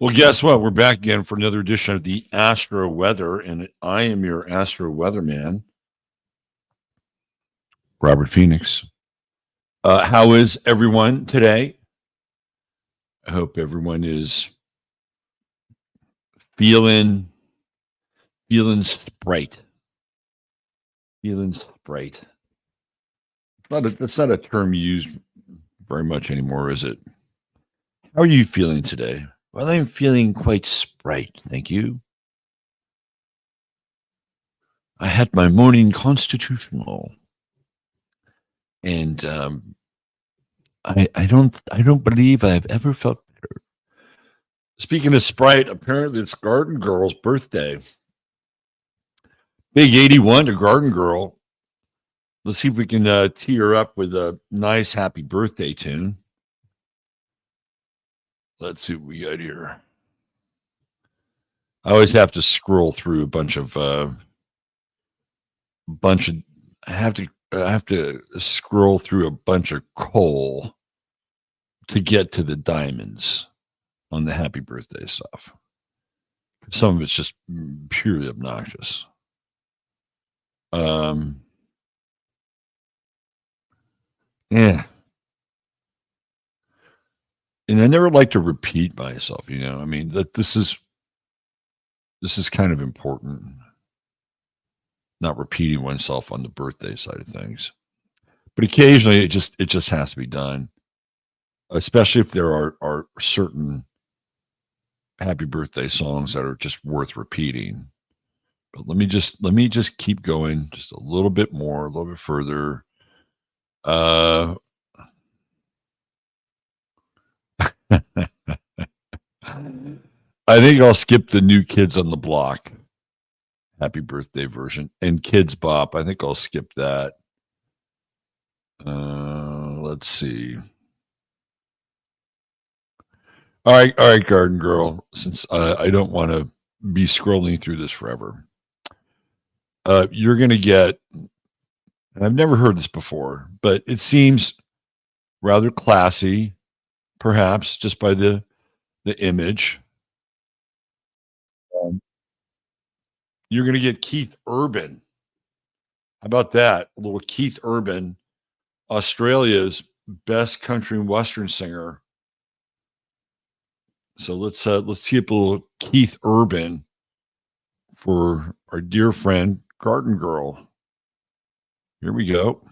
Well, guess what? We're back again for another edition of the Astro Weather, and I am your Astro Weatherman, Robert Phoenix. How is everyone today? I hope everyone is feeling sprite, feeling sprite. That's not a term used very much anymore, is it? How are you feeling today? Well, I'm feeling quite sprite, thank you. I had my morning constitutional, and I don't believe I've ever felt better. Speaking of Sprite, apparently it's Garden Girl's birthday. Big 81 to Garden Girl. Let's see if we can tee her up with a nice happy birthday tune. Let's see what we got here. I always have to scroll through a bunch of I have to scroll through a bunch of coal to get to the diamonds on the happy birthday stuff. Some of it's just purely obnoxious. Yeah. And I never like to repeat myself, I mean, that this is kind of important, not repeating oneself on the birthday side of things. But occasionally it just has to be done, especially if there are certain happy birthday songs that are just worth repeating. But let me just keep going just a little bit more, a little bit further. I think I'll skip the New Kids on the Block happy birthday version and Kids Bop. I think I'll skip that. Let's see. All right, Garden Girl. Since I don't want to be scrolling through this forever, you're going to get. And I've never heard this before, but it seems rather classy, perhaps just by the image. Um, you're going to get Keith Urban. How about that? A little Keith Urban, Australia's best country and western singer. So let's see a little Keith Urban for our dear friend Garden Girl. Here we go.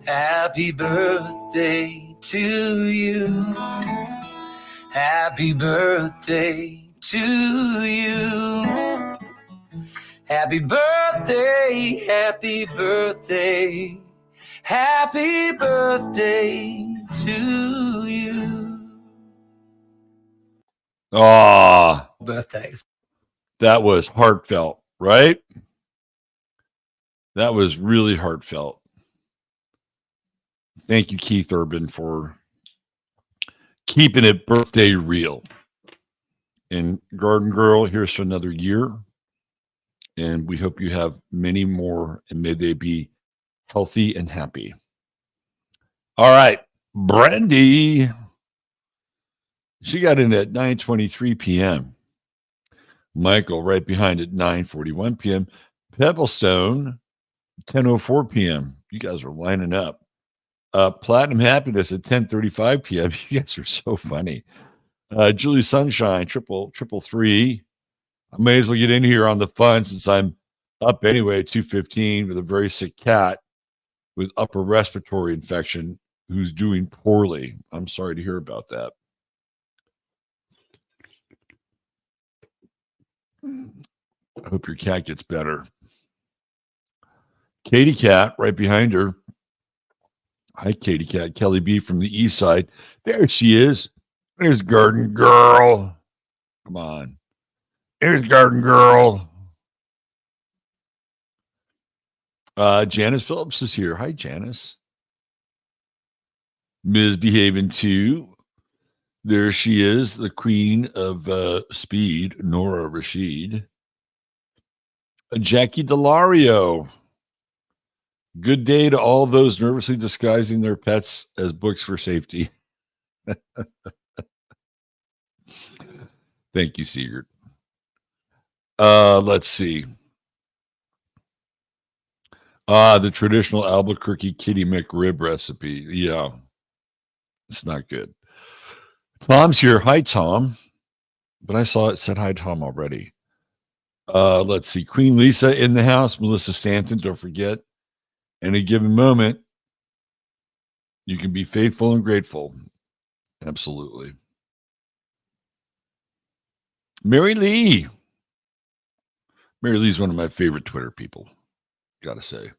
Happy birthday to you. Happy birthday to you. Happy birthday, happy birthday, happy birthday to you. Ah, Birthdays. that was heartfelt, right? That was really heartfelt. Thank you, Keith Urban, for keeping it birthday real. And Garden Girl, here's to another year. And we hope you have many more, and may they be healthy and happy. All right, Brandy. She got in at 9:23 p.m. Michael right behind at 9:41 p.m. Pebblestone, 10:04 p.m. You guys are lining up. Platinum Happiness at 10:35 p.m. You guys are so funny. Julie Sunshine, triple three. I may as well get in here on the fun since I'm up anyway at 2:15 with a very sick cat with upper respiratory infection who's doing poorly. I'm sorry to hear about that. I hope your cat gets better. Katie Cat right behind her. Hi, Katie Cat. Kelly B from the east side. There she is. There's Garden Girl. Come on. There's Garden Girl. Janice Phillips is here. Hi, Janice. Ms. Behaving too. There she is, the queen of speed, Nora Rashid. Jackie Delario. Good day to all those nervously disguising their pets as books for safety. Thank you, Sigurd. Let's see. The traditional Albuquerque Kitty McRib recipe. Yeah, it's not good. Tom's here. Hi, Tom. But I saw it said hi, Tom, already. Let's see. Queen Lisa in the house. Melissa Stanton, don't forget. Any given moment, you can be faithful and grateful. Absolutely. Mary Lee. Mary Lee's one of my favorite Twitter people, gotta say.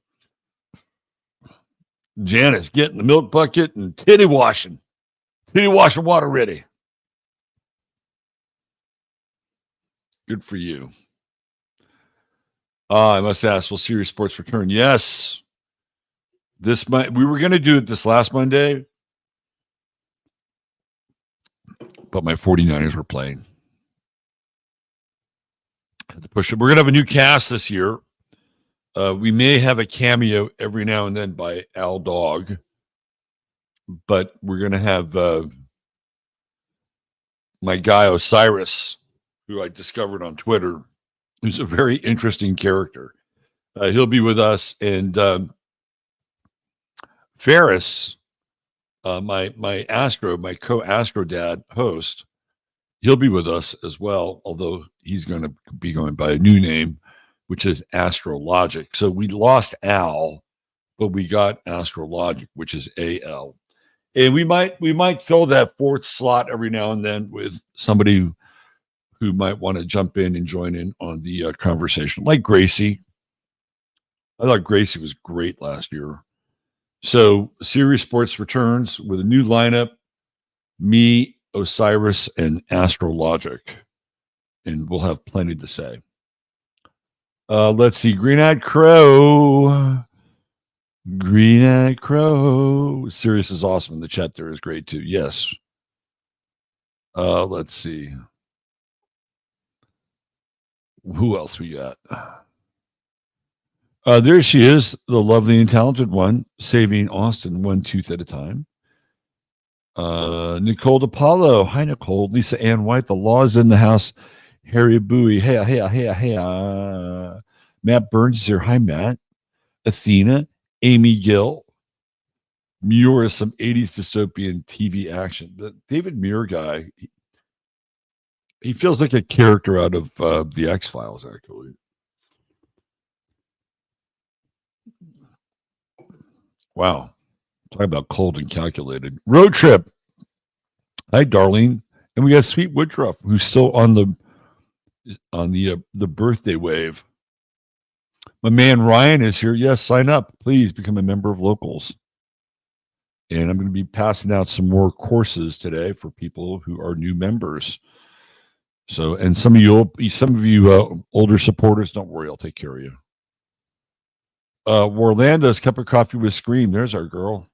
Janice, getting the milk bucket and titty washing. Titty washing water ready. Good for you. I must ask, will Serious Sports return? Yes. We were going to do it this last Monday, but my 49ers were playing. Had to push it. We're going to have a new cast this year. We may have a cameo every now and then by Al Dog, but we're going to have my guy Osiris, who I discovered on Twitter, who's a very interesting character. He'll be with us, and Ferris, my co-Astro Dad host, he'll be with us as well, although he's going to be going by a new name, which is Astrologic. So we lost Al, but we got Astrologic, which is AL. And we might fill that fourth slot every now and then with somebody who might want to jump in and join in on the conversation, like Gracie. I thought Gracie was great last year. So Serious Sports returns with a new lineup, me, Osiris, and Astrologic. And we'll have plenty to say. Let's see. Green-Eyed Crow. Green-Eyed Crow. Sirius is awesome. The chat there is great too. Yes. Let's see. Who else we got? There she is, the lovely and talented one, saving Austin one tooth at a time. Nicole DePaulo. Hi, Nicole. Lisa Ann White. The law is in the house. Harry Bowie. Hey. Matt Burns is here. Hi, Matt. Athena. Amy Gill. Muir is some 80s dystopian TV action. The David Muir guy, he feels like a character out of the X-Files, actually. Wow. Talk about cold and calculated. Road trip. Hi, darling. And we got Sweet Woodruff, who's still on the birthday wave. My man Ryan is here. Yes, sign up. Please become a member of Locals. And I'm going to be passing out some more courses today for people who are new members. So, and some of you older supporters, don't worry, I'll take care of you. Orlando's cup of coffee with Scream. There's our girl.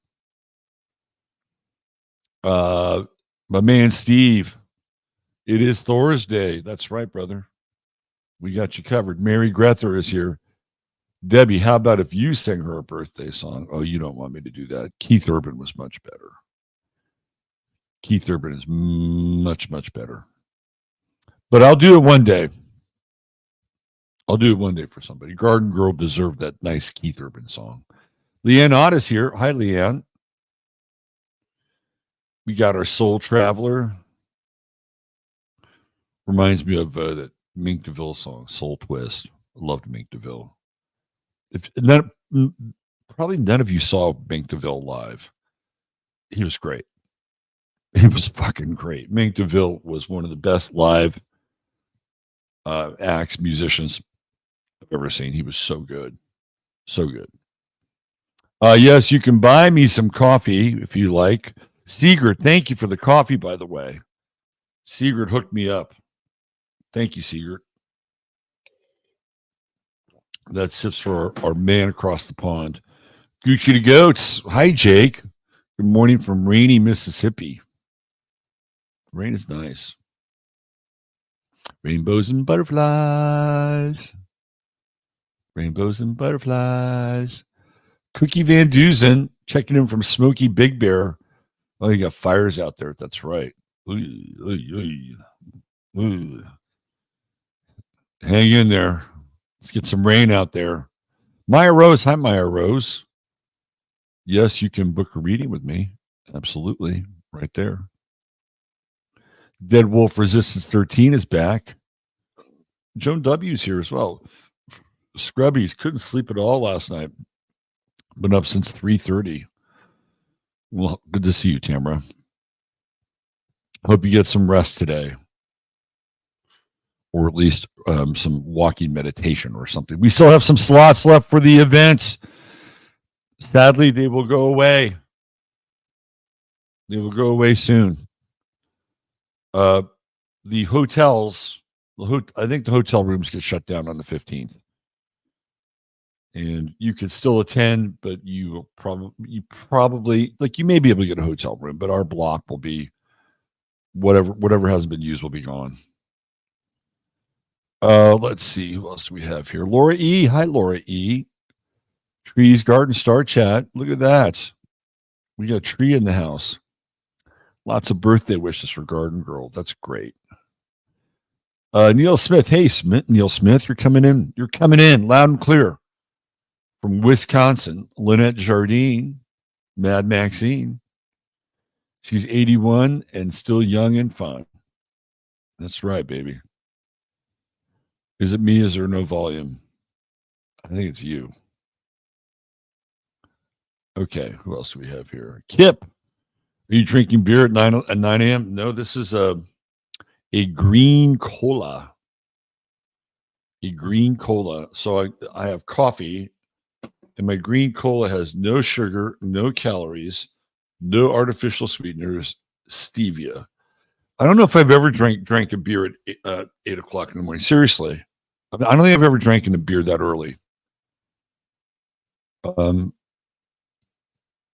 My man Steve. It is Thursday. That's right, brother. We got you covered. Mary Grether is here. Debbie, how about if you sing her a birthday song? Oh, you don't want me to do that. Keith Urban was much better. Keith Urban is much, much better. But I'll do it one day. I'll do it one day for somebody. Garden Girl deserved that nice Keith Urban song. Leanne Ott is here. Hi, Leanne. We got our Soul Traveler. Reminds me of that Mink DeVille song, Soul Twist. I loved Mink DeVille. Probably none of you saw Mink DeVille live. He was great. He was fucking great. Mink DeVille was one of the best live acts, musicians I've ever seen. He was so good. So good. Yes, you can buy me some coffee if you like. Sigurd, thank you for the coffee, by the way. Sigurd hooked me up. Thank you, Sigurd. That sips for our man across the pond. Gucci the Goats. Hi, Jake. Good morning from rainy Mississippi. Rain is nice. Rainbows and butterflies. Rainbows and butterflies. Cookie Van Dusen checking in from Smoky Big Bear. Oh, you got fires out there. That's right. Ooh. Hang in there. Let's get some rain out there. Maya Rose. Hi, Maya Rose. Yes, you can book a reading with me. Absolutely. Right there. Dead Wolf Resistance 13 is back. Joan W's here as well. Scrubbies couldn't sleep at all last night. Been up since 3:30. Well, good to see you, Tamara. Hope you get some rest today, or at least some walking meditation or something. We still have some slots left for the events. Sadly, they will go away. They will go away soon. The hotels, I think the hotel rooms get shut down on the 15th. And you could still attend, but you probably like you may be able to get a hotel room, but our block will be whatever hasn't been used will be gone. Let's see who else do we have here. Laura E. Hi, Laura E. Trees Garden Star Chat. Look at that. We got a tree in the house. Lots of birthday wishes for Garden Girl. That's great. Neil Smith. Hey, Neil Smith, you're coming in. You're coming in loud and clear. From Wisconsin, Lynette Jardine, Mad Maxine. She's 81 and still young and fun. That's right, baby. Is it me? Is there no volume? I think it's you. Okay, who else do we have here? Kip. Are you drinking beer at 9 a.m.? No, this is a green cola. A green cola. So I have coffee. And my green cola has no sugar, no calories, no artificial sweeteners, stevia. I don't know if I've ever drank a beer at 8 o'clock in the morning. Seriously. I don't think I've ever drank a beer that early.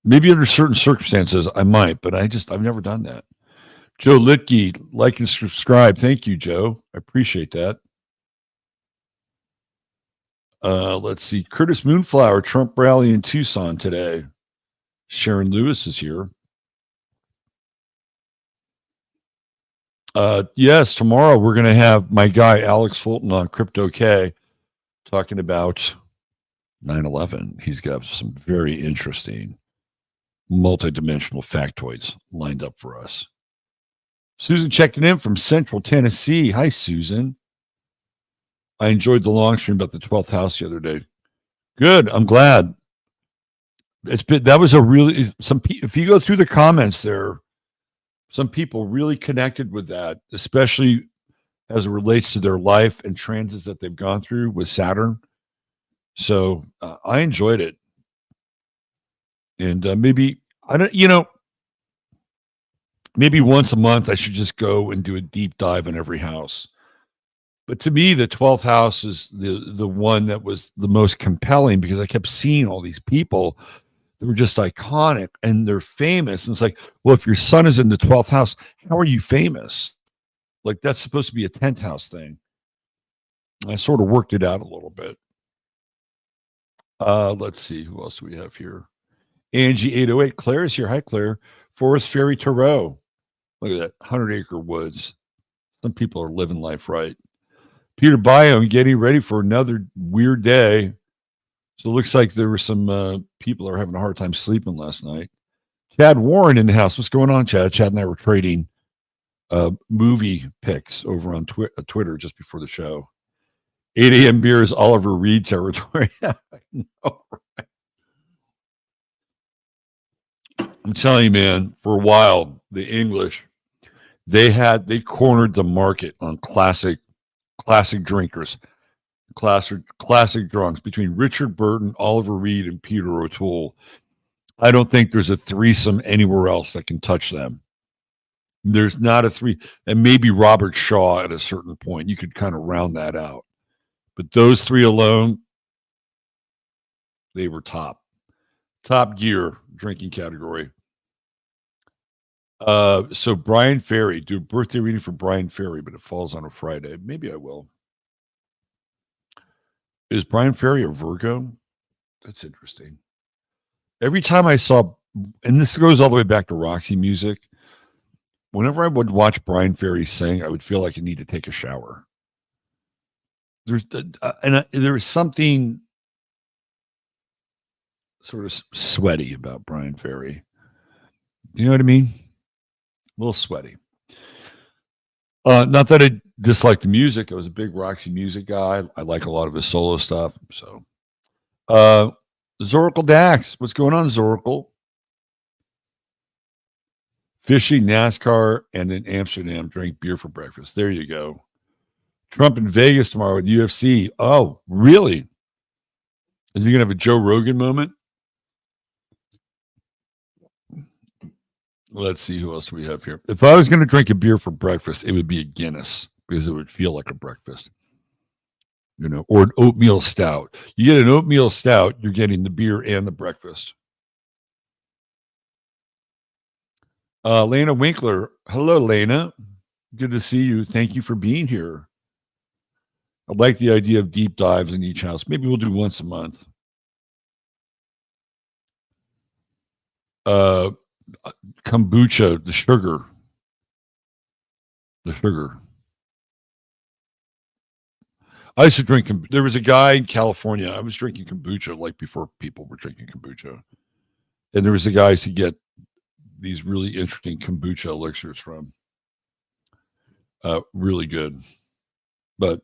Maybe under certain circumstances I might, but I've never done that. Joe Litke, like and subscribe. Thank you, Joe. I appreciate that. Let's see. Curtis Moonflower, Trump rally in Tucson today. Sharon Lewis is here. Yes, tomorrow we're going to have my guy, Alex Fulton, on Crypto K talking about 9/11. He's got some very interesting multidimensional factoids lined up for us. Susan checking in from Central Tennessee. Hi, Susan. I enjoyed the long stream about the 12th house the other day. Good. I'm glad. That was a really, if you go through the comments there, some people really connected with that, especially as it relates to their life and transits that they've gone through with Saturn. So I enjoyed it. And maybe once a month I should just go and do a deep dive on every house. But to me, the 12th house is the one that was the most compelling because I kept seeing all these people that were just iconic and they're famous. And it's like, well, if your son is in the 12th house, how are you famous? Like that's supposed to be a 10th house thing. I sort of worked it out a little bit. Let's see. Who else do we have here? Angie 808. Claire is here. Hi, Claire. Forest Fairy Tarot. Look at that. 100-acre woods. Some people are living life right. Peter Biome getting ready for another weird day. So it looks like there were some people that are having a hard time sleeping last night. Chad Warren in the house. What's going on, Chad? Chad and I were trading movie picks over on Twitter just before the show. 8 a.m. beer is Oliver Reed territory. I know, right? I'm telling you, man, for a while, the English, they cornered the market on classic drinkers, classic drunks between Richard Burton, Oliver Reed, and Peter O'Toole. I don't think there's a threesome anywhere else that can touch them. There's not a three, and maybe Robert Shaw at a certain point. You could kind of round that out. But those three alone, they were top gear drinking category. So Brian Ferry, do a birthday reading for Brian Ferry, but it falls on a Friday. Maybe I will. Is Brian Ferry a Virgo? That's interesting. every time I saw, and this goes all the way back to Roxy Music, whenever I would watch Brian Ferry sing, I would feel like I need to take a shower. There was something sort of sweaty about Brian Ferry. Do you know what I mean? A little sweaty. Not that I dislike the music. I was a big Roxy Music guy. I like a lot of his solo stuff. So, Zoracle Dax, what's going on, Zoracle? Fishing, NASCAR, and in Amsterdam, drink beer for breakfast. There you go. Trump in Vegas tomorrow with UFC. Oh, really? Is he going to have a Joe Rogan moment? Let's see, who else do we have here? If I was going to drink a beer for breakfast, it would be a Guinness because it would feel like a breakfast, or an oatmeal stout. You get an oatmeal stout, you're getting the beer and the breakfast. Lena Winkler. Hello, Lena. Good to see you. Thank you for being here. I like the idea of deep dives in each house. Maybe we'll do once a month. Kombucha, the sugar. I used to drink. There was a guy in California. I was drinking kombucha like before people were drinking kombucha. And there was a guy I used to get these really interesting kombucha elixirs from. Really good. But,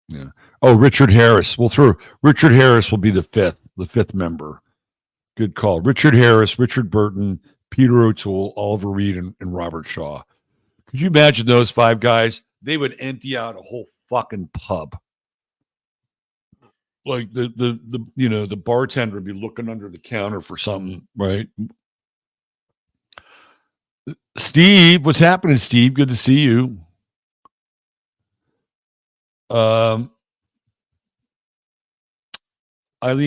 yeah. Oh, Richard Harris. Richard Harris will be the fifth member. Good call. Richard Harris, Richard Burton, Peter O'Toole, Oliver Reed, and Robert Shaw. Could you imagine those five guys? They would empty out a whole fucking pub. Like the bartender would be looking under the counter for something, right? Steve, what's happening, Steve? Good to see you. Eileen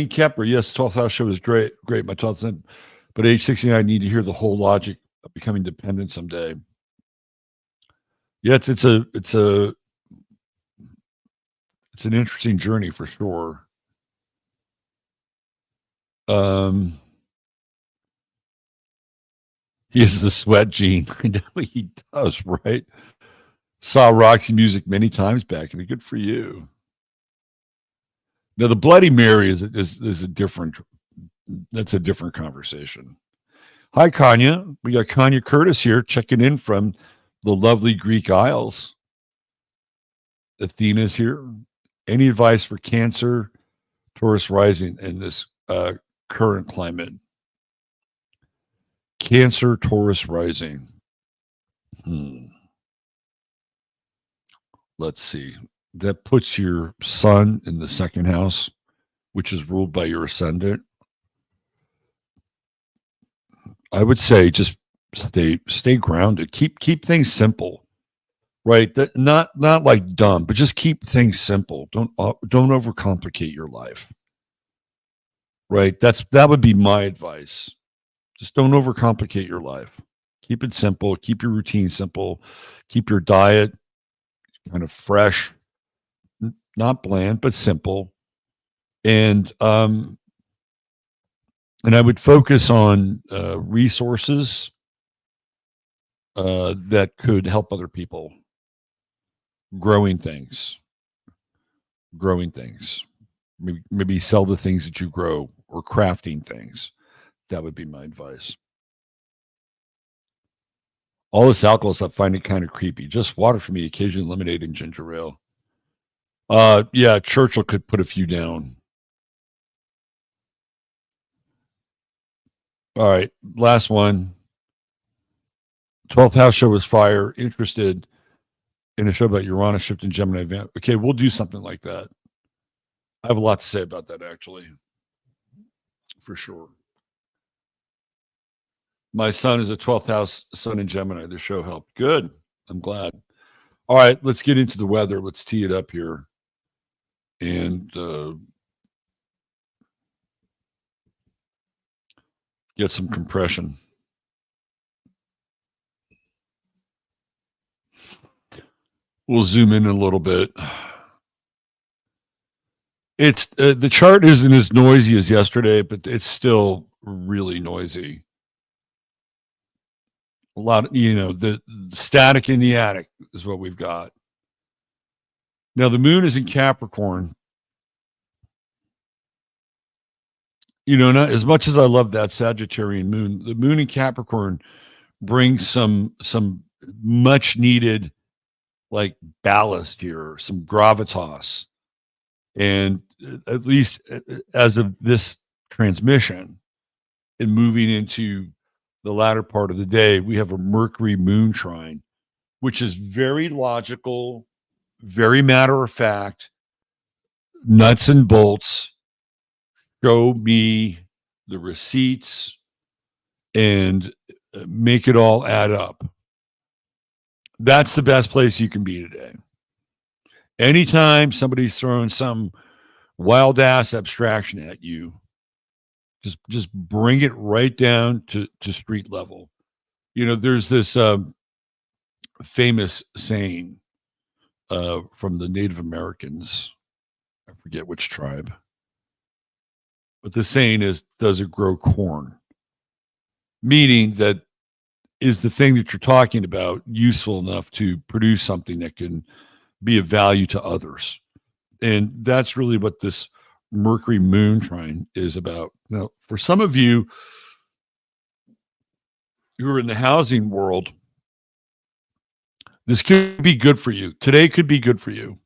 Kepper, yes, 12th House show is great. My 12th, but age 69, I need to hear the whole logic of becoming dependent someday. Yeah, it's an interesting journey for sure. He is the sweat gene. I know he does, right? Saw Roxy Music many times back, and good for you. Now, the Bloody Mary is a different. That's a different conversation. Hi, Kanya. We got Kanya Curtis here checking in from the lovely Greek Isles. Athena's here. Any advice for Cancer, Taurus rising in this current climate? Cancer, Taurus rising. Let's see. That puts your sun in the second house, which is ruled by your ascendant. I would say just stay grounded. Keep things simple, right? That not like dumb, but just keep things simple. Don't overcomplicate your life, right? That would be my advice. Just don't overcomplicate your life. Keep it simple. Keep your routine simple. Keep your diet kind of fresh, not bland, but simple. And I would focus on resources that could help other people. Growing things. Maybe sell the things that you grow, or crafting things. That would be my advice. All this alcohol stuff, I find it kind of creepy. Just water for me, occasionally lemonade and ginger ale. Yeah, Churchill could put a few down. All right, last one. 12th house show was fire. Interested in a show about Uranus shift in Gemini event. Okay, we'll do something like that. I have a lot to say about that, actually. For sure. My son is a 12th house sun in Gemini. The show helped. Good. I'm glad. All right, let's get into the weather. Let's tee it up here. And get some compression. We'll zoom in a little bit. It's the chart isn't as noisy as yesterday, but it's still really noisy. A lot of, the static in the attic is what we've got. Now, the moon is in Capricorn. Not as much as I love that Sagittarian moon, the moon in Capricorn brings some much needed like ballast here, some gravitas. And at least as of this transmission and moving into the latter part of the day, we have a Mercury moon trine, which is very logical, very matter of fact, nuts and bolts. Show me the receipts and make it all add up. That's the best place you can be today. Anytime somebody's throwing some wild ass abstraction at you, just bring it right down to street level. There's this famous saying from the Native Americans. I forget which tribe. But the saying is, does it grow corn? Meaning that is the thing that you're talking about useful enough to produce something that can be of value to others? And that's really what this Mercury moon trine is about. Now, for some of you who are in the housing world, this could be good for you. Today could be good for you.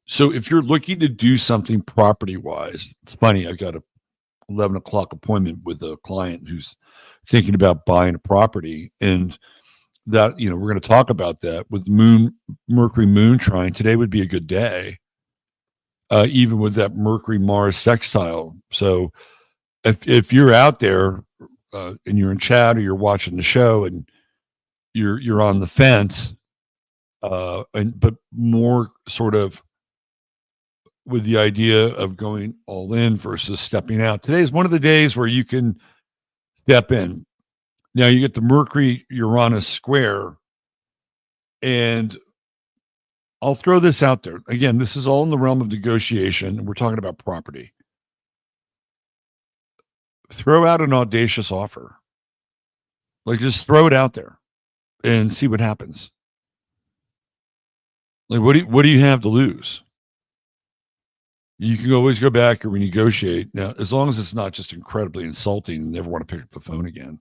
So if you're looking to do something property-wise, it's funny, I got a 11 o'clock appointment with a client who's thinking about buying a property. And that, we're going to talk about that with Mercury moon trine. Today would be a good day, even with that Mercury Mars sextile. So if you're out there and you're in chat or you're watching the show and you're on the fence, but more sort of with the idea of going all in versus stepping out. Today is one of the days where you can step in. Now you get the Mercury Uranus square, and I'll throw this out there. Again, this is all in the realm of negotiation. We're talking about property. Throw out an audacious offer. Like, just throw it out there and see what happens. Like, what do you have to lose? You can always go back or renegotiate. Now, as long as it's not just incredibly insulting and never want to pick up the phone again.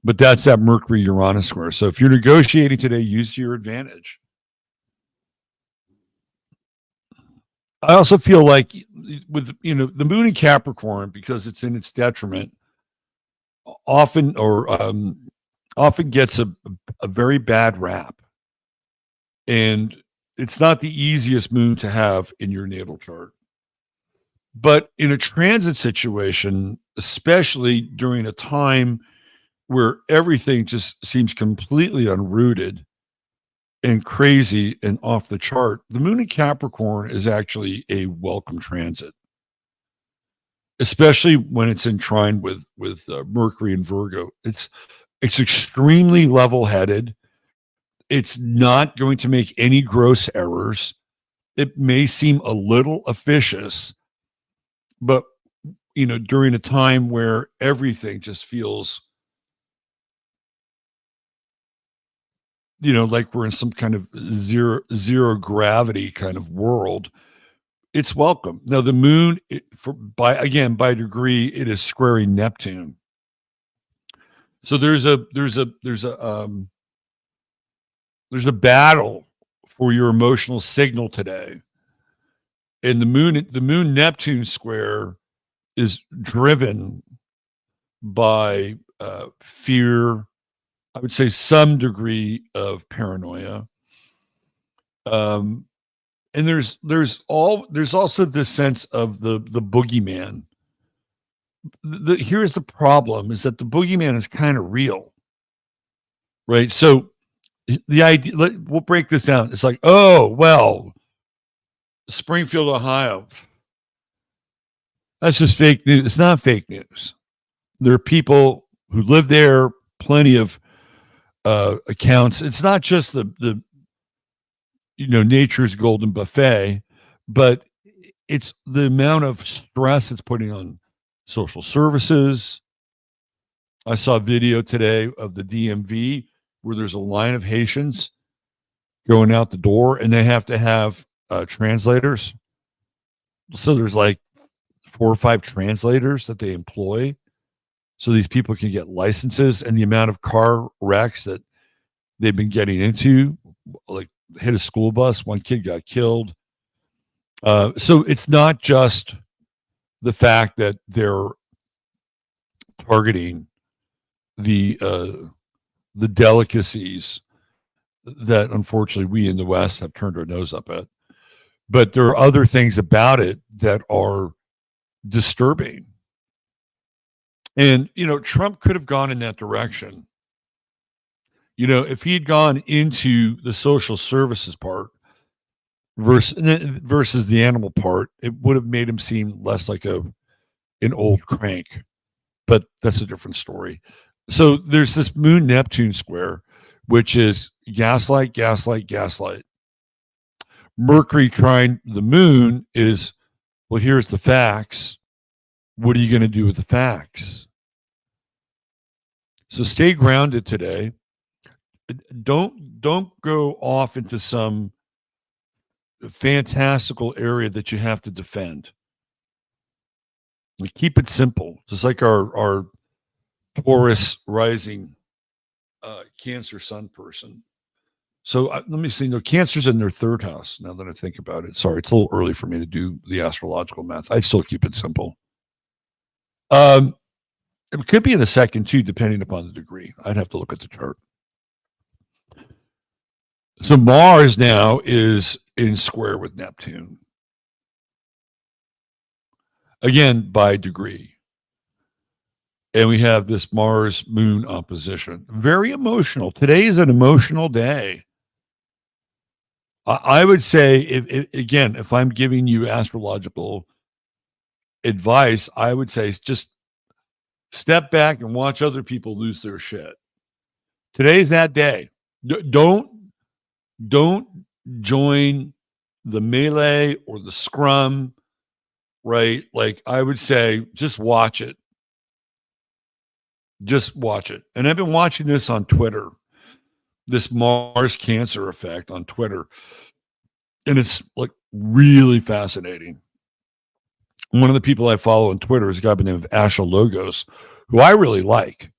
But that's that Mercury Uranus square. So if you're negotiating today, use to your advantage. I also feel like with the moon in Capricorn, because it's in its detriment, often gets a very bad rap. And it's not the easiest moon to have in your natal chart. But in a transit situation, especially during a time where everything just seems completely unrooted and crazy and off the chart, the moon in Capricorn is actually a welcome transit, especially when it's in trine with Mercury and Virgo. It's extremely level-headed. It's not going to make any gross errors. It may seem a little officious, but during a time where everything just feels like we're in some kind of zero gravity kind of world, it's welcome. Now the moon, by degree, it is squaring Neptune. So there's a battle for your emotional signal today. And the moon Neptune square is driven by fear, I would say some degree of paranoia. And there's also this sense of the boogeyman. Here's the problem, is that the boogeyman is kind of real, right? So the idea, we'll break this down. It's like, oh, well, Springfield, Ohio, that's just fake news. It's not fake news. There are people who live there, plenty of accounts. It's not just the nature's golden buffet, but it's the amount of stress it's putting on social services. I saw a video today of the DMV where there's a line of Haitians going out the door, and they have to have translators. So there's like 4 or 5 translators that they employ so these people can get licenses, and the amount of car wrecks that they've been getting into, like hit a school bus, one kid got killed. So it's not just the fact that they're targeting the delicacies that unfortunately we in the West have turned our nose up at, but there are other things about it that are disturbing. And, Trump could have gone in that direction. If he'd gone into the social services part versus the animal part, it would have made him seem less like an old crank. But that's a different story. So there's this Moon Neptune square, which is gaslight, gaslight, gaslight. Mercury trine the moon is, well, here's the facts. What are you going to do with the facts? So stay grounded today. Don't go off into some fantastical area that you have to defend. Keep it simple. Just like our Taurus rising Cancer sun person. So let me see. No, Cancer's in their 3rd house. Now that I think about it, sorry, it's a little early for me to do the astrological math. I still keep it simple. It could be in the 2nd too, depending upon the degree. I'd have to look at the chart. So Mars now is in square with Neptune. Again, by degree. And we have this Mars-Moon opposition. Very emotional. Today is an emotional day. I would say, if I'm giving you astrological advice, I would say just step back and watch other people lose their shit. Today's that day. Don't join the melee or the scrum, right? Like I would say, just watch it. Just watch it. And I've been watching this on Twitter, this Mars Cancer effect on Twitter. And it's like really fascinating. One of the people I follow on Twitter is a guy by the name of Astrologos, who I really like.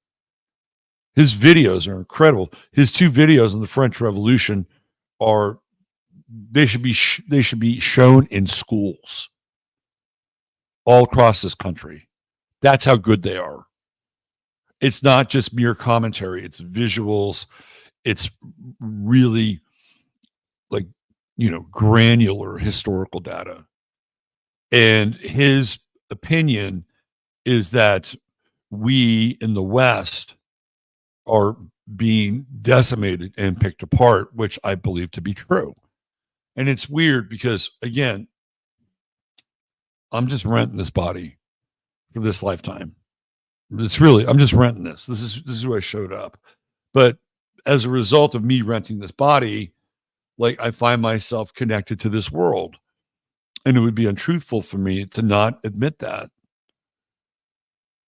His videos are incredible. His 2 videos on the French Revolution they should be shown in schools all across this country. That's how good they are. It's not just mere commentary. It's visuals. It's really like, granular historical data. And his opinion is that we in the West are being decimated and picked apart, which I believe to be true. And it's weird because, again, I'm just renting this body for this lifetime. I'm just renting this. This is who I showed up. But as a result of me renting this body, like I find myself connected to this world. And it would be untruthful for me to not admit that.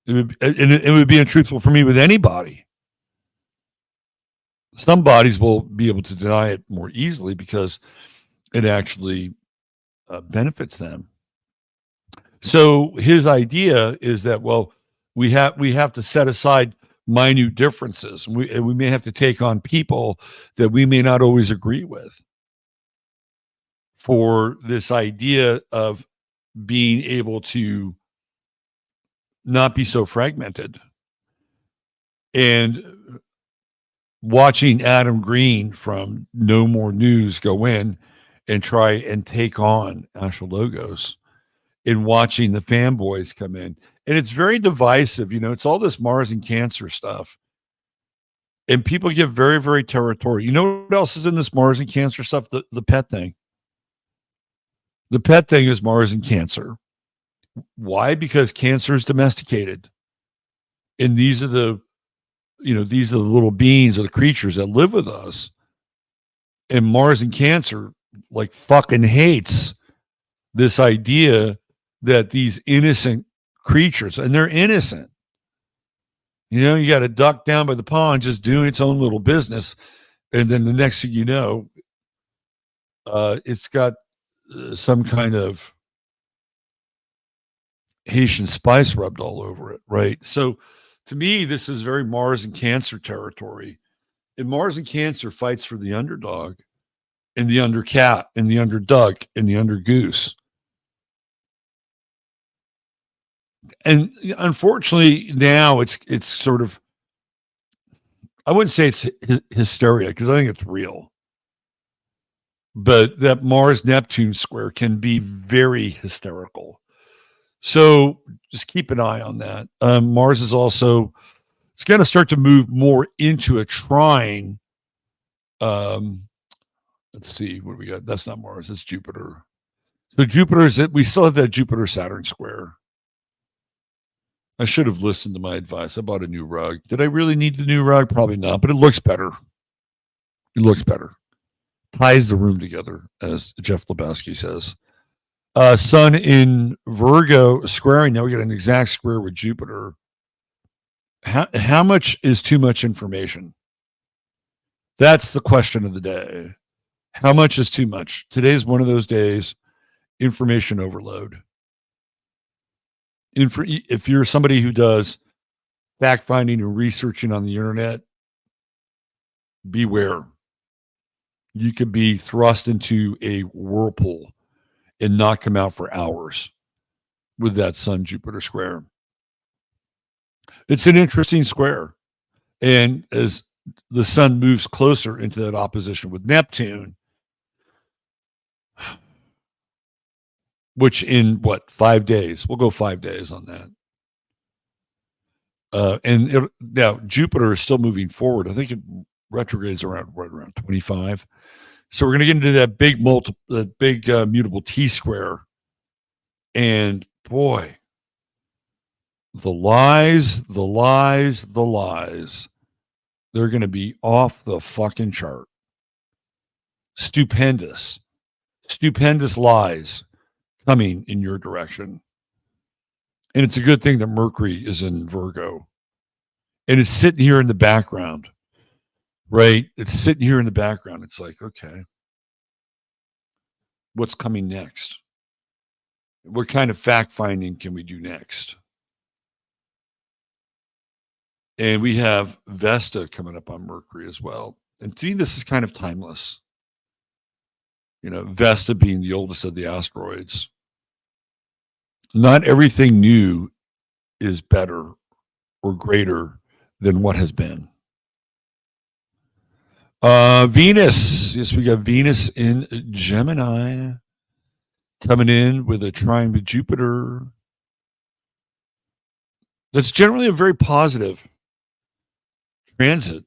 It would be untruthful for me with anybody. Some bodies will be able to deny it more easily because it actually benefits them. So his idea is that, well, we have to set aside minute differences. We may have to take on people that we may not always agree with for this idea of being able to not be so fragmented. And watching Adam Green from No More News go in and try and take on Astrologos, and watching the fanboys come in. And it's very divisive. It's all this Mars and Cancer stuff. And people get very, very territorial. You know what else is in this Mars and Cancer stuff? The pet thing. The pet thing is Mars and Cancer. Why? Because Cancer is domesticated. And these are the little beings or the creatures that live with us. And Mars and Cancer fucking hates this idea that these innocent creatures, and they're innocent. You got a duck down by the pond just doing its own little business, and then the next thing you know, it's got some kind of Haitian spice rubbed all over it, right? So to me, this is very Mars and Cancer territory. And Mars and Cancer fights for the underdog and the undercat and the underduck and the undergoose. And unfortunately, now it's sort of, I wouldn't say it's hysteria because I think it's real. But that Mars-Neptune square can be very hysterical. So just keep an eye on that. Mars is also, it's going to start to move more into a trine. Let's see what we got. That's not Mars. It's Jupiter. So Jupiter's it. We still have that Jupiter-Saturn square. I should have listened to my advice. I bought a new rug. Did I really need the new rug? Probably not, but it looks better. It looks better. Ties the room together, as Jeff Lebowski says. Sun in Virgo squaring. Now we got an exact square with Jupiter. How much is too much information? That's the question of the day. How much is too much? Today's one of those days, information overload. If you're somebody who does fact finding and researching on the internet, beware. You could be thrust into a whirlpool and not come out for hours with that Sun Jupiter square. It's an interesting square. And as the Sun moves closer into that opposition with Neptune, which in 5 days? We'll go 5 days on that. Now Jupiter is still moving forward. I think it retrogrades around 25. So we're going to get into that big mutable T square, and boy, the lies, they're going to be off the fucking chart. Stupendous lies coming in your direction. And it's a good thing that Mercury is in Virgo. And it's sitting here in the background, right? It's sitting here in the background. It's like, okay, what's coming next? What kind of fact finding can we do next? And we have Vesta coming up on Mercury as well. And to me, this is kind of timeless. Vesta being the oldest of the asteroids. Not everything new is better or greater than what has been. Venus. Yes, we got Venus in Gemini coming in with a trine with Jupiter. That's generally a very positive transit.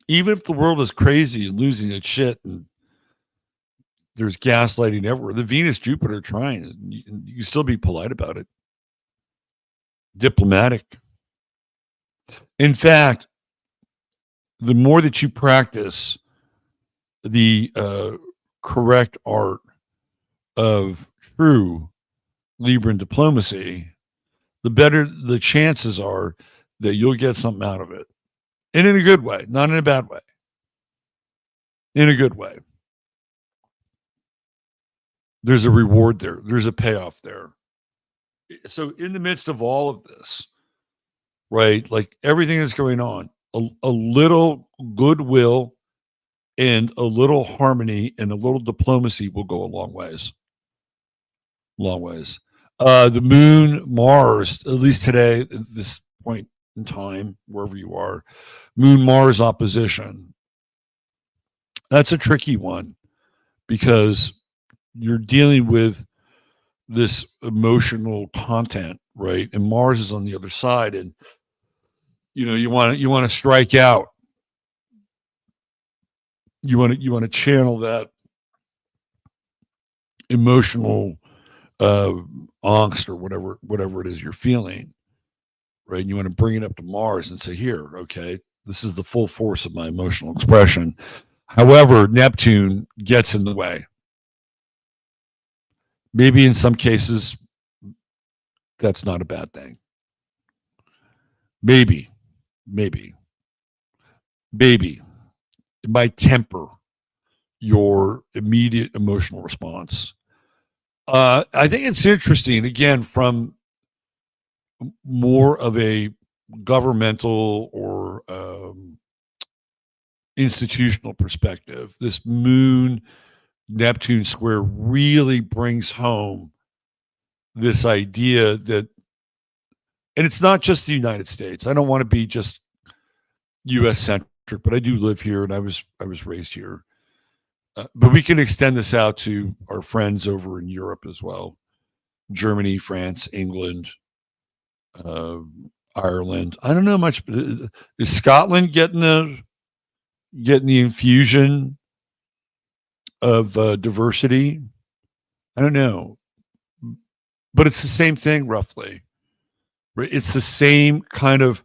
Even if the world is crazy and losing its shit and there's gaslighting everywhere, the Venus-Jupiter trine, you still be polite about it. Diplomatic. In fact, the more that you practice the correct art of true Libran diplomacy, the better the chances are that you'll get something out of it. And in a good way, not in a bad way. In a good way. There's a reward there. There's a payoff there. So in the midst of all of this, right, like everything that's going on, a little goodwill and a little harmony and a little diplomacy will go a long ways. Long ways. The moon, Mars, at least today, at this point in time, wherever you are, Moon-Mars opposition. That's a tricky one because you're dealing with this emotional content, right? And Mars is on the other side, and you want to strike out. You want to channel that emotional angst or whatever it is you're feeling, right? And you want to bring it up to Mars and say, here, okay, this is the full force of my emotional expression. However, Neptune gets in the way. Maybe in some cases, that's not a bad thing. Maybe, maybe, maybe it might temper your immediate emotional response. I think it's interesting, again, from more of a governmental or institutional perspective. This moon Neptune square really brings home this idea that, and it's not just the United States. I don't want to be just U.S. centric, but I do live here and I was raised here. But we can extend this out to our friends over in Europe as well: Germany, France, England, Ireland. I don't know much. Is Scotland getting the infusion of diversity? I don't know, but it's the same thing roughly. It's the same kind of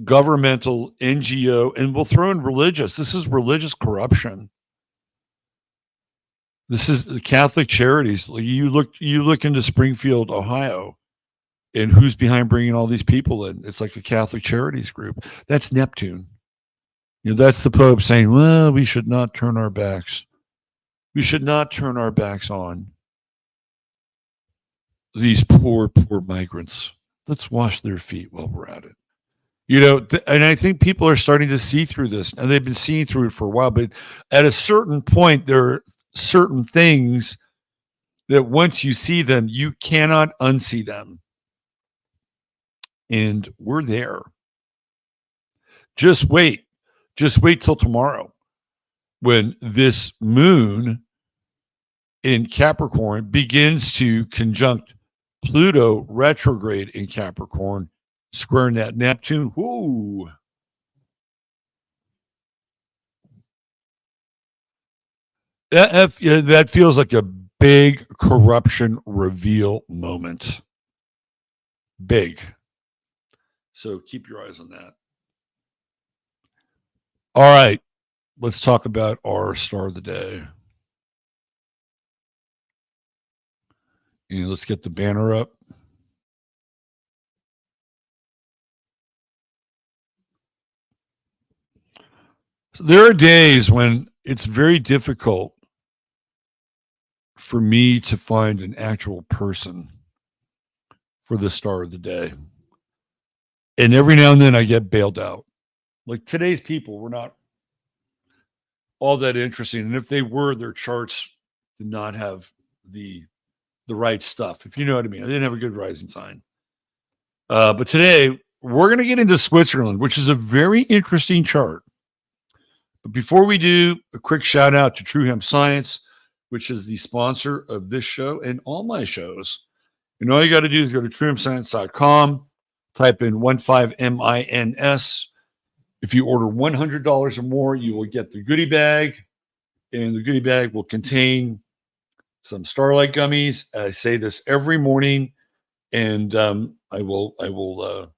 governmental NGO, and we'll throw in religious. This is religious corruption. This is the Catholic Charities. You look into Springfield, Ohio, and who's behind bringing all these people in? It's like a Catholic Charities group. That's Neptune. That's the Pope saying, well, we should not turn our backs. We should not turn our backs on these poor migrants. Let's wash their feet while we're at it. And I think people are starting to see through this, and they've been seeing through it for a while. But at a certain point, there are certain things that once you see them, you cannot unsee them. And we're there. Just wait till tomorrow, when this moon in Capricorn begins to conjunct Pluto retrograde in Capricorn, squaring that Neptune. Whoo! That feels like a big corruption reveal moment. Big. So keep your eyes on that. All right. Let's talk about our star of the day. And let's get the banner up. So there are days when it's very difficult for me to find an actual person for the star of the day. And every now and then I get bailed out. Like today's people were not all that interesting. And if they were, their charts did not have the right stuff, if you know what I mean. I didn't have a good rising sign. But today we're going to get into Switzerland, which is a very interesting chart. But before we do, a quick shout out to True Hemp Science, which is the sponsor of this show and all my shows. And all you got to do is go to truehempscience.com, type in 15MINS. If you order $100 or more, you will get the goodie bag, and the goodie bag will contain some Starlight gummies. I say this every morning, and I will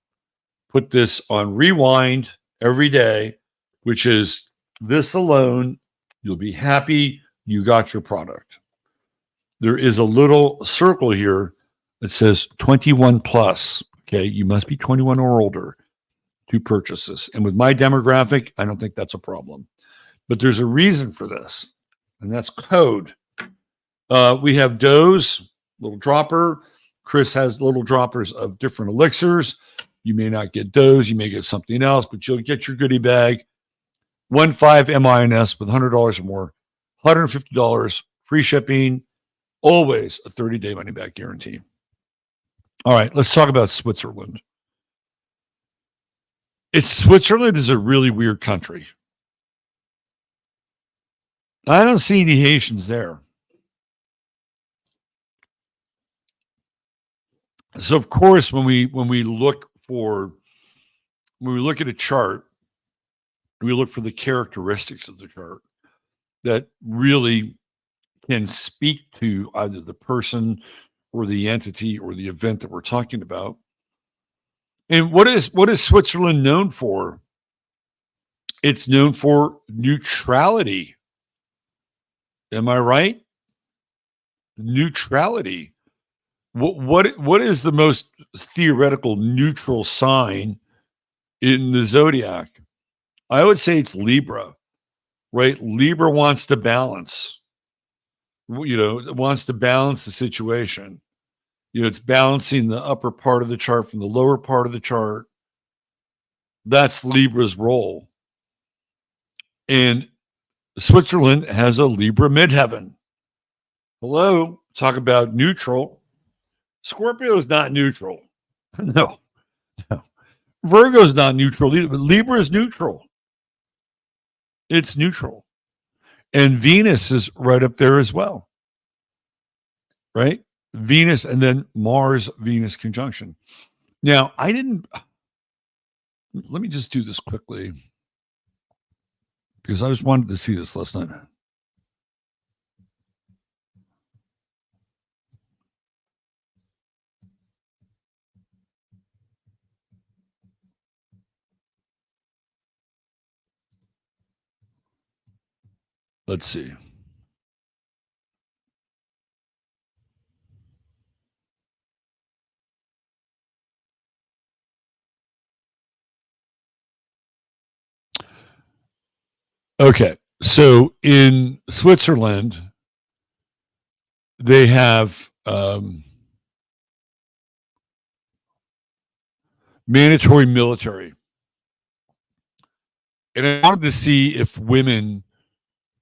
put this on rewind every day, which is this alone. You'll be happy you got your product. There is a little circle here that says 21 plus. Okay, you must be 21 or older to purchase this. And with my demographic, I don't think that's a problem. But there's a reason for this, and that's code. We have Doe's little dropper. Chris has little droppers of different elixirs. You may not get Doe's, you may get something else, but you'll get your goodie bag. 15MINS with $100 or more, $150, free shipping, always a 30-day money-back guarantee. All right, let's talk about Switzerland. Switzerland is a really weird country. I don't see any Haitians there. So of course, when we look at a chart, we look for the characteristics of the chart that really can speak to either the person or the entity or the event that we're talking about. And what is Switzerland known for? It's known for neutrality. Am I right? neutrality. What is the most theoretical neutral sign in the zodiac? I would say it's Libra, right? Libra wants to balance. It wants to balance the situation. It's balancing the upper part of the chart from the lower part of the chart. That's Libra's role. And Switzerland has a Libra midheaven. Hello, talk about neutral. Scorpio is not neutral. No. Virgo is not neutral either, but Libra is neutral. It's neutral. And Venus is right up there as well. Right? Venus and then Mars-Venus conjunction. Now, let me just do this quickly because I just wanted to see this last night. Let's see. Okay, so in Switzerland, they have mandatory military. And I wanted to see if women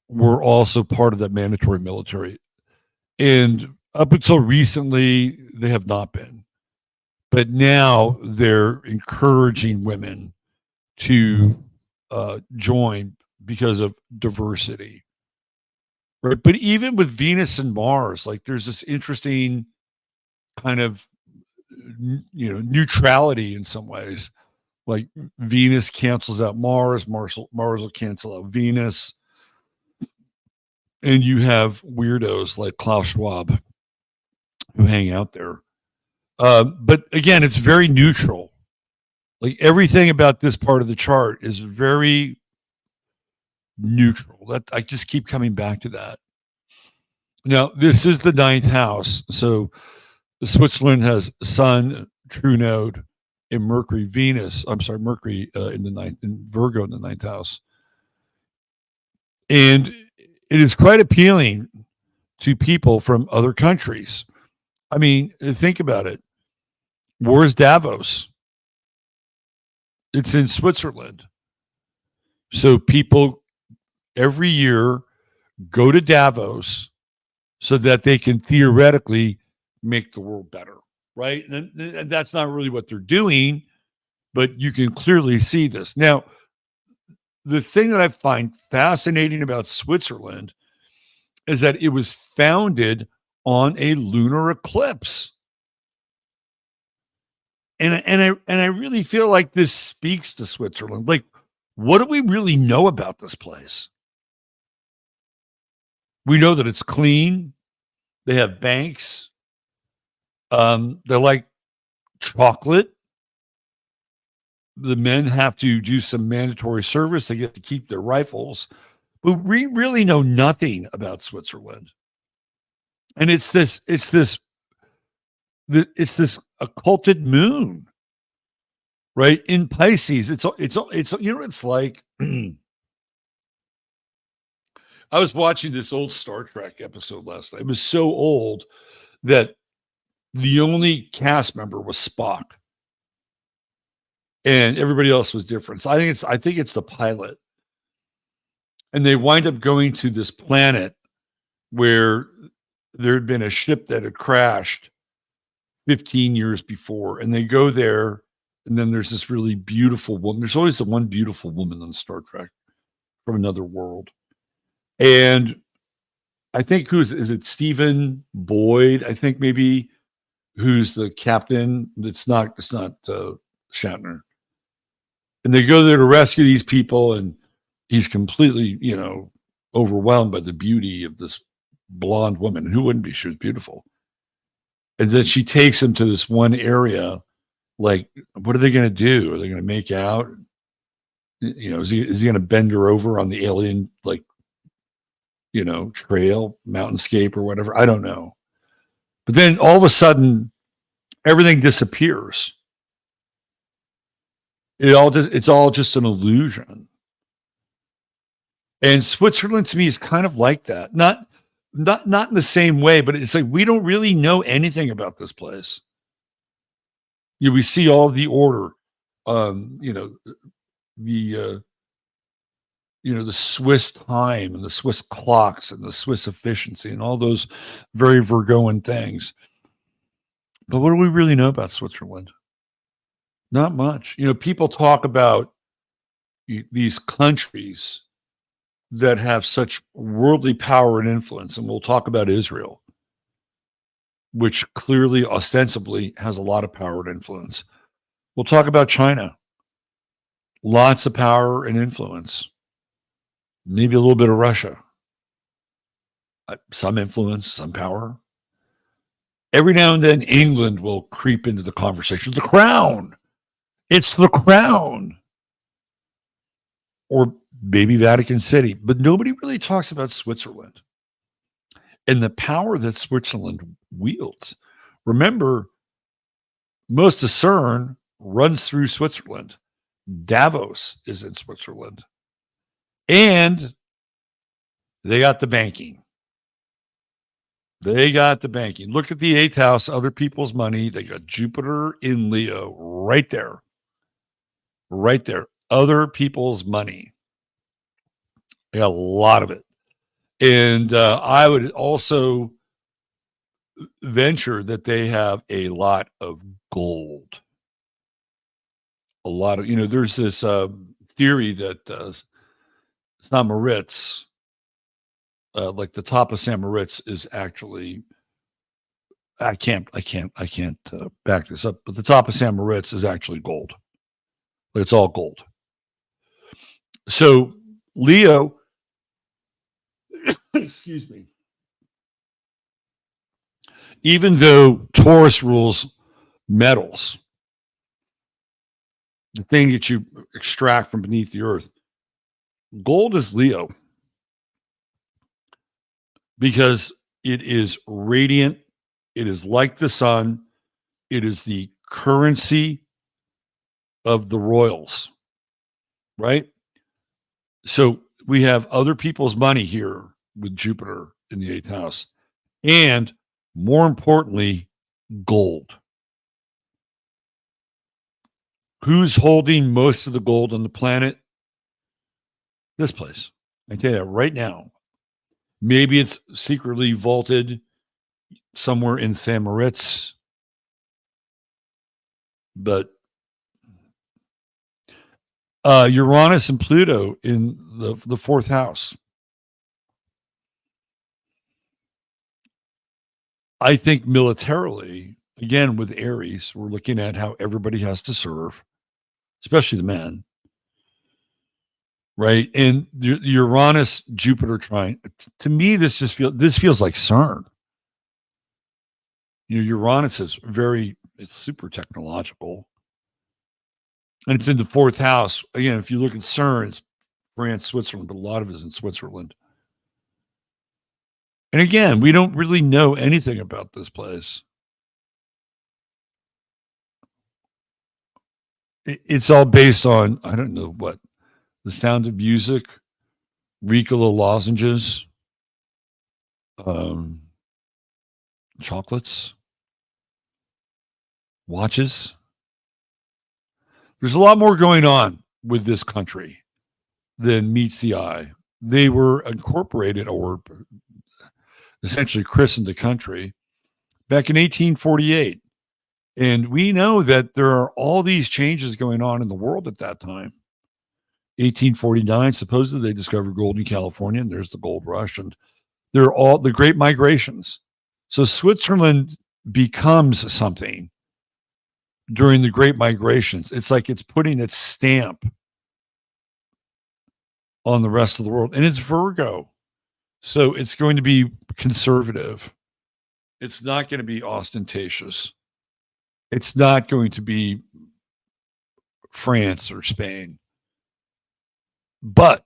were also part of that mandatory military. And up until recently, they have not been. But now they're encouraging women to join because of diversity. Right. But even with Venus and Mars, like there's this interesting kind of, neutrality in some ways. Like Venus cancels out Mars, Mars will cancel out Venus. And you have weirdos like Klaus Schwab who hang out there. But again, it's very neutral. Like everything about this part of the chart is very neutral. That I just keep coming back to that. Now, this is the 9th house. So Switzerland has Sun, True Node, and Mercury in the 9th, in Virgo in the 9th house. And it is quite appealing to people from other countries. I mean, think about it. Where's Davos? It's in Switzerland. So people every year go to Davos so that they can theoretically make the world better, right? And that's not really what they're doing, but you can clearly see this. Now, the thing that I find fascinating about Switzerland is that it was founded on a lunar eclipse. And I really feel like this speaks to Switzerland. Like, what do we really know about this place? We know that it's clean. They have banks. They're like chocolate. The men have to do some mandatory service. They get to keep their rifles. But we really know nothing about Switzerland. And it's this occulted moon, right? In Pisces, it's it's like I was watching this old Star Trek episode last night. It was so old that the only cast member was Spock, and everybody else was different. So I think it's the pilot, and they wind up going to this planet where there had been a ship that had crashed 15 years before, and they go there, and then there's this really beautiful woman. There's always the one beautiful woman on Star Trek from another world. And I think is it Stephen Boyd? I think maybe who's the captain. It's not Shatner. And they go there to rescue these people, and he's completely, overwhelmed by the beauty of this blonde woman. And who wouldn't be? She was beautiful. And then she takes him to this one area. Like, what are they going to do? Are they going to make out? Is he going to bend her over on the alien, trail, mountainscape or whatever? I don't know. But then all of a sudden, everything disappears. It's all just an illusion. And Switzerland to me is kind of like that. Not in the same way, but it's like we don't really know anything about this place. We see all the order, the the Swiss time and the Swiss clocks and the Swiss efficiency and all those very Virgoan things. But what do we really know about Switzerland? Not much. People talk about these countries that have such worldly power and influence, and we'll talk about Israel, which clearly, ostensibly, has a lot of power and influence. We'll talk about China. Lots of power and influence. Maybe a little bit of Russia. Some influence, some power. Every now and then, England will creep into the conversation. The crown. It's the crown. Or maybe Vatican City. But nobody really talks about Switzerland and the power that Switzerland wields. Remember, most of CERN runs through Switzerland. Davos is in Switzerland. And they got the banking. Look at the 8th house, other people's money. They got Jupiter in Leo right there. Right there. Other people's money. They got a lot of it. And I would also venture that they have a lot of gold. A lot of, there's this theory that St. Moritz, like the top of St. Moritz is actually, I can't back this up, but the top of St. Moritz is actually gold. It's all gold. So Leo, excuse me, even though Taurus rules metals, the thing that you extract from beneath the earth, gold is Leo because it is radiant. It is like the sun. It is the currency of the royals, right? So we have other people's money here with Jupiter in the 8th house. And more importantly, gold. Who's holding most of the gold on the planet? This place. I tell you that right now. Maybe it's secretly vaulted somewhere in St. Moritz, but Uranus and Pluto in the 4th house. I think militarily, again, with Aries, we're looking at how everybody has to serve, especially the men. Right. And Uranus, Jupiter trine. To me, this feels like CERN. Uranus is it's super technological. And it's in the 4th house. Again, if you look at CERN, it's France, Switzerland, but a lot of it is in Switzerland. And again, we don't really know anything about this place. It's all based on, I don't know what, The Sound of Music, Ricola lozenges, chocolates, watches. There's a lot more going on with this country than meets the eye. They were incorporated or essentially christened the country back in 1848. And we know that there are all these changes going on in the world at that time. 1849, supposedly they discovered gold in California, and there's the gold rush, and there are all the great migrations. So Switzerland becomes something during the great migrations. It's like it's putting its stamp on the rest of the world. And it's Virgo. So it's going to be conservative. It's not going to be ostentatious. It's not going to be France or Spain. But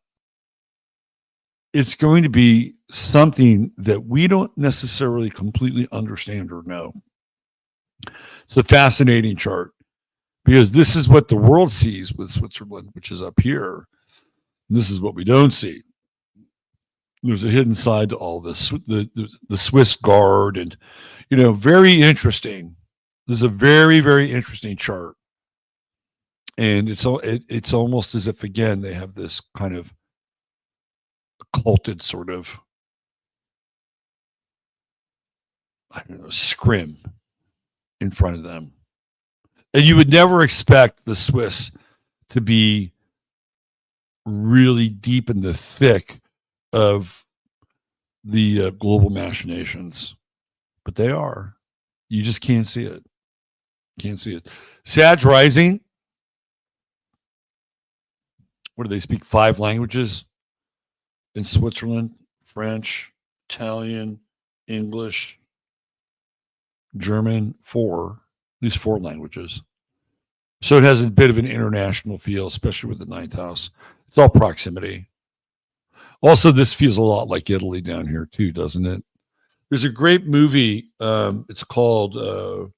it's going to be something that we don't necessarily completely understand or know. It's a fascinating chart because this is what the world sees with Switzerland, which is up here. And this is what we don't see. There's a hidden side to all this, the Swiss Guard, and very interesting. This is a very, very interesting chart, and it's almost as if again they have this kind of occulted sort of, I don't know, scrim in front of them, and you would never expect the Swiss to be really deep in the thick of the global machinations, but they are. You just can't see it. Can't see it. Sag rising. What do they speak? 5 languages in Switzerland: French, Italian, English, German. 4, at least 4 languages. So it has a bit of an international feel, especially with the 9th house. It's all proximity. Also, this feels a lot like Italy down here too, doesn't it? There's a great movie. It's called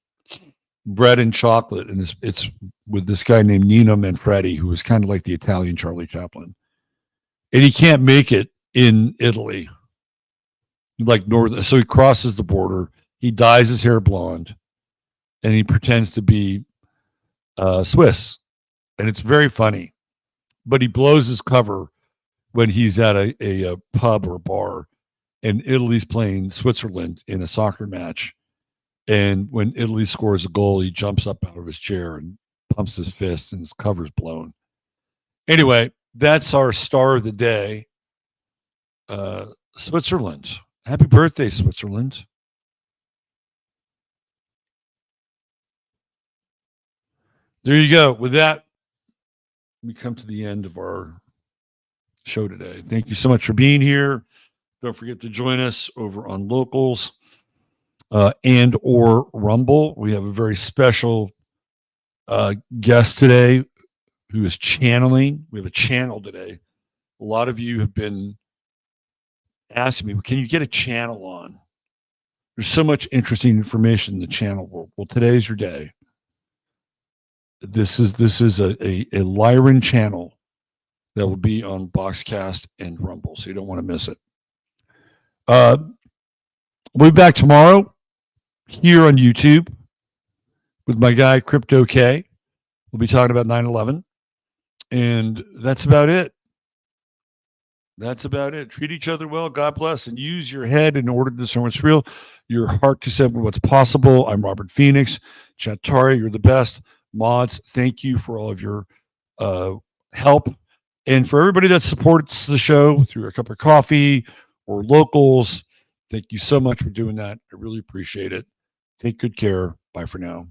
Bread and Chocolate, and it's with this guy named Nino Manfredi, who was kind of like the Italian Charlie Chaplin. And he can't make it in Italy, like northern. So he crosses the border. He dyes his hair blonde, and he pretends to be Swiss, and it's very funny. But he blows his cover when he's at a pub or bar, and Italy's playing Switzerland in a soccer match. And when Italy scores a goal, he jumps up out of his chair and pumps his fist, and his cover's blown. Anyway, that's our star of the day. Switzerland. Happy birthday, Switzerland. There you go. With that, we come to the end of our show today. Thank you so much for being here. Don't forget to join us over on Locals and or Rumble. We have a very special guest today who is channeling. We have a channel today. A lot of you have been asking me, can you get a channel on? There's so much interesting information in the channel world. Well, today's your day. This is a Lyran channel that will be on Boxcast and Rumble, so you don't want to miss it. We'll be back tomorrow here on YouTube with my guy Crypto K. We'll be talking about 9/11, and that's about it. That's about it. Treat each other well. God bless, and use your head in order to discern what's real, your heart to discern what's possible. I'm Robert Phoenix. Chatari, you're the best. Mods, thank you for all of your help. And for everybody that supports the show through a cup of coffee or Locals, thank you so much for doing that. I really appreciate it. Take good care. Bye for now.